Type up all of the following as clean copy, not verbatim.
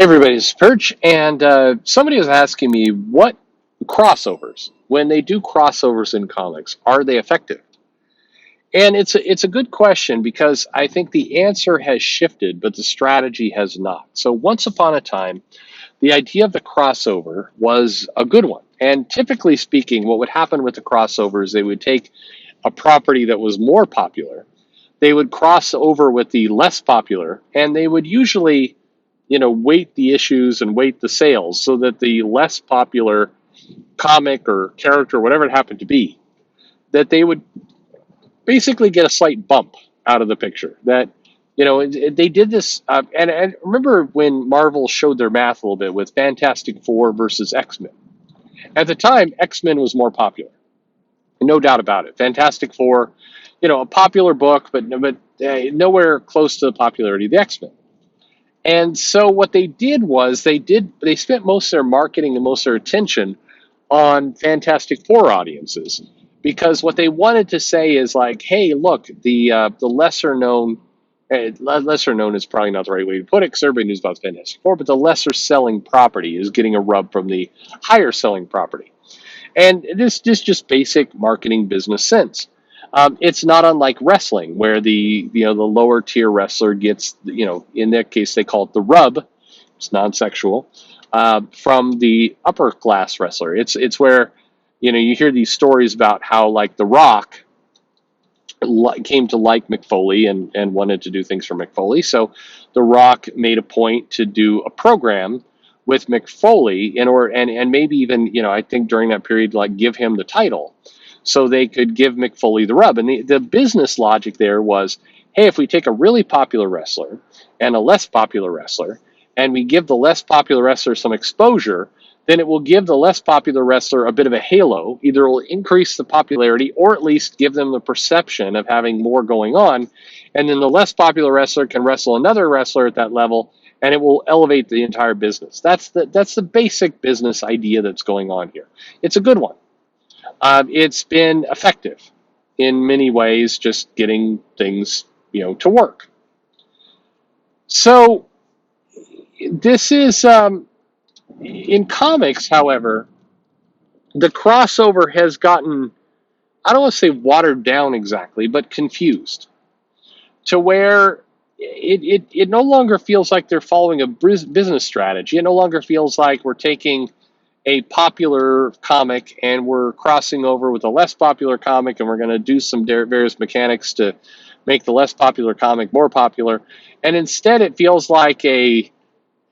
Everybody's Perch, and somebody was asking me what crossovers, when they do crossovers in comics, are they effective? And it's a good question because I think the answer has shifted, but the strategy has not. So once upon a time, the idea of the crossover was a good one. And typically speaking, what would happen with the crossovers, they would take a property that was more popular, they would cross over with the less popular, and they would usually weight the issues and weight the sales so that the less popular comic or character, whatever it happened to be, that they would basically get a slight bump out of the picture. That they did this, and remember when Marvel showed their math a little bit with Fantastic Four versus X-Men. At the time, X-Men was more popular, no doubt about it. Fantastic Four, a popular book, but nowhere close to the popularity of the X-Men. And so what they did was they spent most of their marketing and most of their attention on Fantastic Four audiences, because what they wanted to say is like, hey, look, the lesser known is probably not the right way to put it, because everybody knows about Fantastic Four, but the lesser selling property is getting a rub from the higher selling property. And this just basic marketing business sense. It's not unlike wrestling, where the lower tier wrestler gets, in that case they call it the rub. It's non-sexual, from the upper class wrestler. It's where you hear these stories about how, like, The Rock came to like McFoley and wanted to do things for McFoley. So The Rock made a point to do a program with McFoley in order, and maybe even, I think during that period, like, give him the title so they could give McFoley the rub. And the business logic there was, hey, if we take a really popular wrestler and a less popular wrestler, and we give the less popular wrestler some exposure, then it will give the less popular wrestler a bit of a halo. Either it will increase the popularity or at least give them the perception of having more going on. And then the less popular wrestler can wrestle another wrestler at that level, and it will elevate the entire business. That's the basic business idea that's going on here. It's a good one. It's been effective in many ways, just getting things to work. So this is in comics, however, the crossover has gotten, I don't want to say watered down exactly, but confused, to where it no longer feels like they're following a business strategy. It no longer feels like we're taking a popular comic and we're crossing over with a less popular comic, and we're going to do some various mechanics to make the less popular comic more popular. And instead it feels like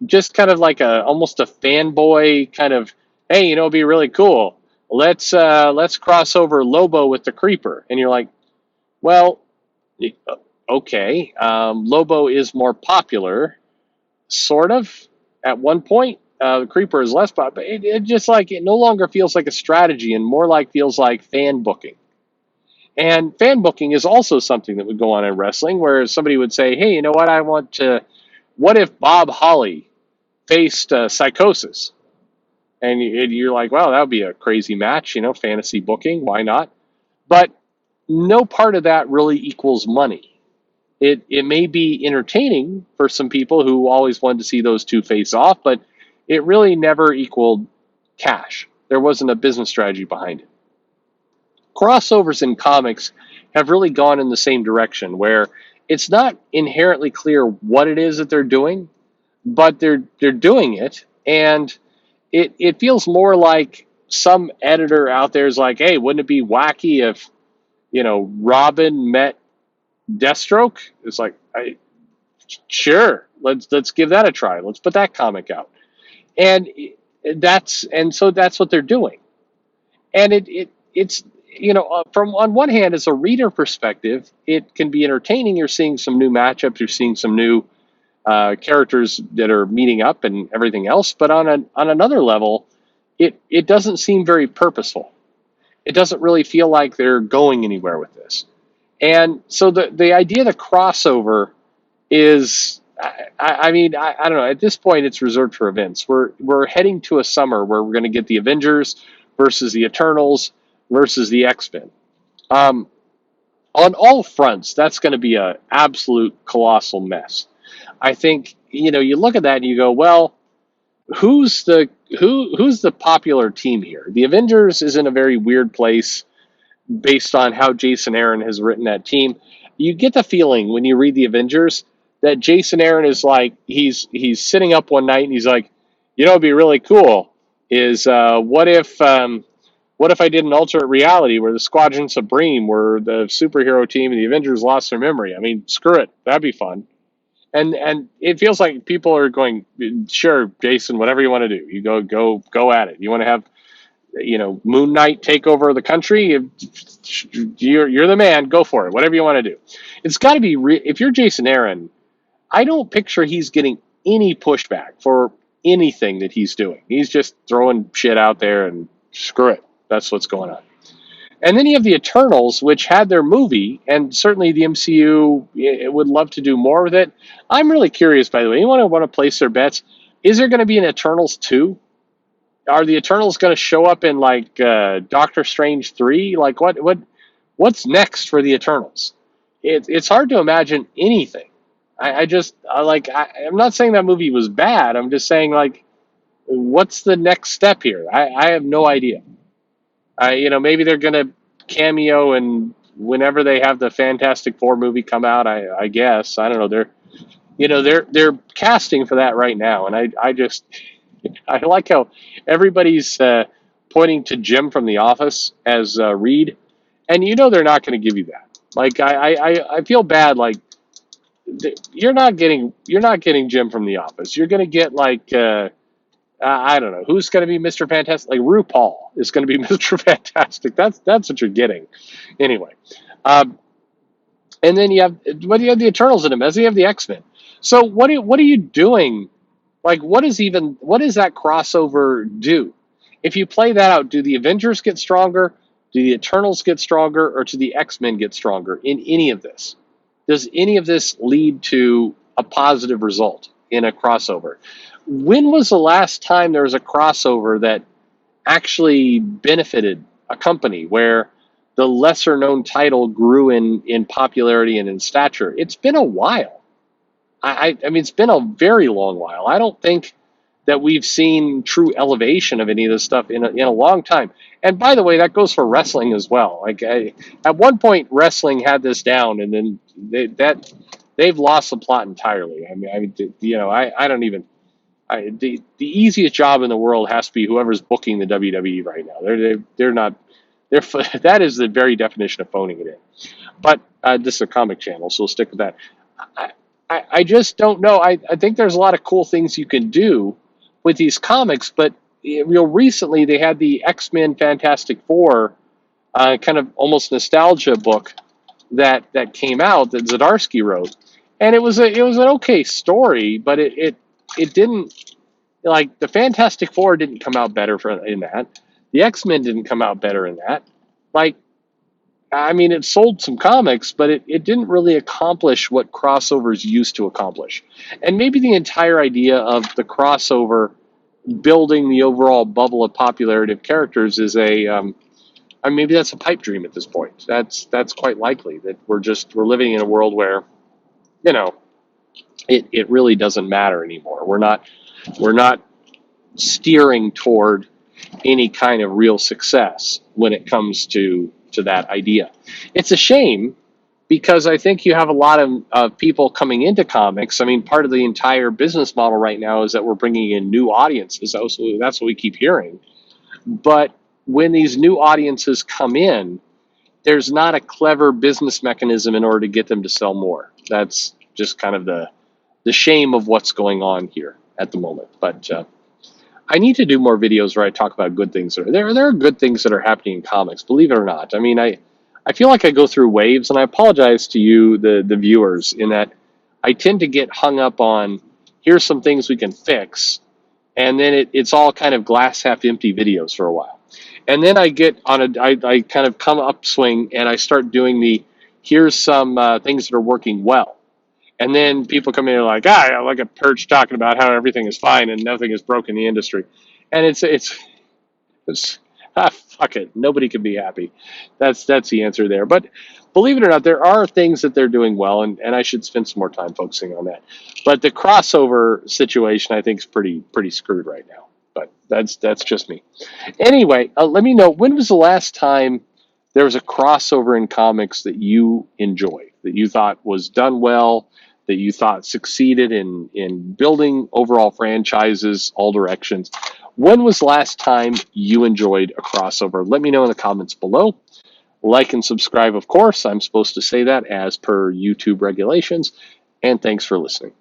just kind of like almost a fanboy kind of, hey, it'd be really cool. Let's cross over Lobo with the Creeper. And you're like, well, okay, Lobo is more popular, sort of, at one point. The Creeper is less popular. It just, like, it no longer feels like a strategy and more like feels like fan booking. And fan booking is also something that would go on in wrestling, where somebody would say, hey, you know what, what if Bob Holly faced Psychosis? And you're like, wow, that would be a crazy match, fantasy booking, why not? But no part of that really equals money. It may be entertaining for some people who always wanted to see those two face off, but it really never equaled cash. There wasn't a business strategy behind it. Crossovers in comics have really gone in the same direction, where it's not inherently clear what it is that they're doing, but they're doing it, and it feels more like some editor out there is like, hey, wouldn't it be wacky if Robin met Deathstroke? It's like, sure, let's give that a try. Let's put that comic out, and so that's what they're doing, and it's from, on one hand, as a reader perspective, it can be entertaining. You're seeing some new matchups, you're seeing some new characters that are meeting up and everything else. But on another level, it doesn't seem very purposeful. It doesn't really feel like they're going anywhere with this. And so the idea of the crossover is, I mean, I don't know. At this point, it's reserved for events. We're heading to a summer where we're going to get the Avengers versus the Eternals versus the X-Men. On all fronts, that's going to be an absolute colossal mess. I think, you look at that and you go, well, who's the popular team here? The Avengers is in a very weird place based on how Jason Aaron has written that team. You get the feeling when you read the Avengers that Jason Aaron is like he's sitting up one night and he's like, it'd be really cool is what if I did an alternate reality where the Squadron Supreme were the superhero team and the Avengers lost their memory? I mean, screw it, that'd be fun. And it feels like people are going, sure, Jason, whatever you want to do, you go at it. You want to have Moon Knight take over the country? You're the man. Go for it. Whatever you want to do. It's got to be if you're Jason Aaron. I don't picture he's getting any pushback for anything that he's doing. He's just throwing shit out there and screw it. That's what's going on. And then you have the Eternals, which had their movie, and certainly the MCU would love to do more with it. I'm really curious, by the way. Anyone want to place their bets? Is there going to be an Eternals 2? Are the Eternals going to show up in like Doctor Strange 3? Like what's next for the Eternals? It's hard to imagine anything. I'm not saying that movie was bad. I'm just saying like what's the next step here? I have no idea. Maybe they're going to cameo and whenever they have the Fantastic Four movie come out, I guess. I don't know. They're casting for that right now, and I just I like how everybody's pointing to Jim from The Office as Reed, and they're not going to give you that. Like I feel bad. Like you're not getting Jim from The Office. You're going to get like I don't know who's going to be Mr. Fantastic. Like RuPaul is going to be Mr. Fantastic. That's what you're getting. Anyway, um, and then you have the Eternals in him, as you have the X-Men. So what are you doing? Like, what does that crossover do? If you play that out, do the Avengers get stronger? Do the Eternals get stronger? Or do the X-Men get stronger in any of this? Does any of this lead to a positive result in a crossover? When was the last time there was a crossover that actually benefited a company where the lesser known title grew in popularity and in stature? It's been a while. I mean, it's been a very long while. I don't think that we've seen true elevation of any of this stuff in a long time. And by the way, that goes for wrestling as well. Like at one point, wrestling had this down, and then they've lost the plot entirely. I don't even. The easiest job in the world has to be whoever's booking the WWE right now. They're not. That is the very definition of phoning it in. But this is a comic channel, so we'll stick with that. I just don't know. I think there's a lot of cool things you can do with these comics, but recently they had the X-Men Fantastic Four kind of almost nostalgia book that came out that Zdarsky wrote, and it was an okay story, but it didn't, like, the Fantastic Four didn't come out better in that. The X-Men didn't come out better in that. Like, I mean, it sold some comics, but it didn't really accomplish what crossovers used to accomplish. And maybe the entire idea of the crossover building the overall bubble of popularity of characters is maybe that's a pipe dream at this point. That's quite likely that we're living in a world where, it really doesn't matter anymore. We're not steering toward any kind of real success when it comes to that idea. It's a shame because I think you have a lot of people coming into comics. I mean, part of the entire business model right now is that we're bringing in new audiences. That's what we keep hearing. But when these new audiences come in, there's not a clever business mechanism in order to get them to sell more. That's just kind of the shame of what's going on here at the moment. But I need to do more videos where I talk about good things. There are good things that are happening in comics, believe it or not. I mean, I feel like I go through waves, and I apologize to you, the viewers, in that I tend to get hung up on, here's some things we can fix, and then it's all kind of glass half empty videos for a while. And then I get I kind of come upswing, and I start doing here's some things that are working well. And then people come in and like, look at Perch talking about how everything is fine and nothing is broken in the industry. And it's Fuck it. Nobody can be happy. That's the answer there. But believe it or not, there are things that they're doing well, and I should spend some more time focusing on that. But the crossover situation, I think, is pretty screwed right now. But that's just me. Anyway, let me know, when was the last time there was a crossover in comics that you enjoyed, that you thought was done well, that you thought succeeded in building overall franchises, all directions. When was the last time you enjoyed a crossover? Let me know in the comments below. Like and subscribe, of course. I'm supposed to say that as per YouTube regulations. And thanks for listening.